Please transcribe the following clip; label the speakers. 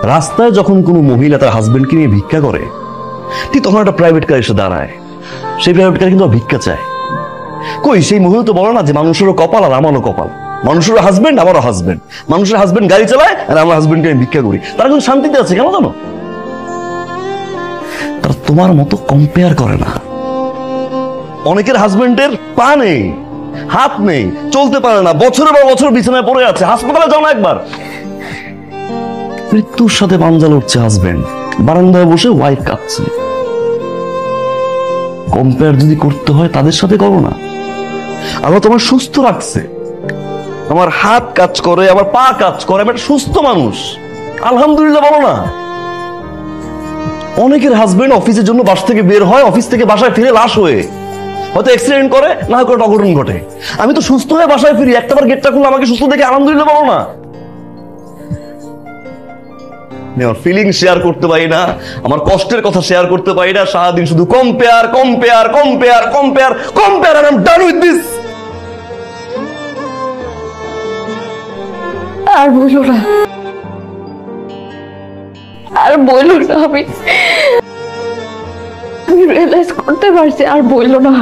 Speaker 1: রাস্তায় যখন কোনো মহিলা তার হাজবেন্ডকে নিয়ে ভিক্ষা করে, ঠিক তখন একটা প্রাইভেট কার এসে দাঁড়ায়, সেই প্রাইভেট কার কিন্তু ভিক্ষা চায়। কই সেই মহিলা তো বলে না যে মানুষেরও কপাল আর আমারও কপাল, মানুষেরও হাজবেন্ড আমারও হাজবেন্ড, মানুষের হাজবেন্ড গাড়ি চালায় আর আমার হাজবেন্ডকে আমি ভিক্ষা করি, তারা কিন্তু শান্তিতে আছে। কেন জানো? তারা তোমার মতো কম্পেয়ার করে না। অনেকের হাজবেন্ডের পা নেই, হাত নেই, চলতে পারে না, বছরের পর বছর বিছানায় পড়ে আছে, হাসপাতালে যাও না একবার। মৃত্যুর সাথে পাঞ্জা লড়ছে হাজবেন্ড, বারান্দায় বসে ওয়াইফ কাঁদছে। কম্পেয়ার যদি করতে হয় তাদের সাথে করো না। আল্লাহ তোমার সুস্থ রাখছে, আমার হাত কাজ করে, আমার পা কাজ করে, আমি একটা সুস্থ মানুষ, আলহামদুলিল্লাহ বলো না। অনেকের হাজবেন্ড অফিসের জন্য বাসা থেকে বের হয়, অফিস থেকে বাসায় ফিরে লাশ হয়ে, হয়তো অ্যাক্সিডেন্ট করে, না হয় কোনো অঘটন ঘটে। আমি তো সুস্থ হয়ে বাসায় ফিরি, একটাবার গেটটা খুলে আমাকে সুস্থ দেখে আলহামদুলিল্লাহ বলো না। আমার ফিলিং শেয়ার করতে পারি না, আমার কষ্টের কথা শেয়ার করতে পারি না, সারাদিন শুধু compare compare compare compare compare, আর I am done with this.
Speaker 2: আর বলো না, আর বলো না, আমি রিয়েলাইজ করতে পারছি, আর বললো না।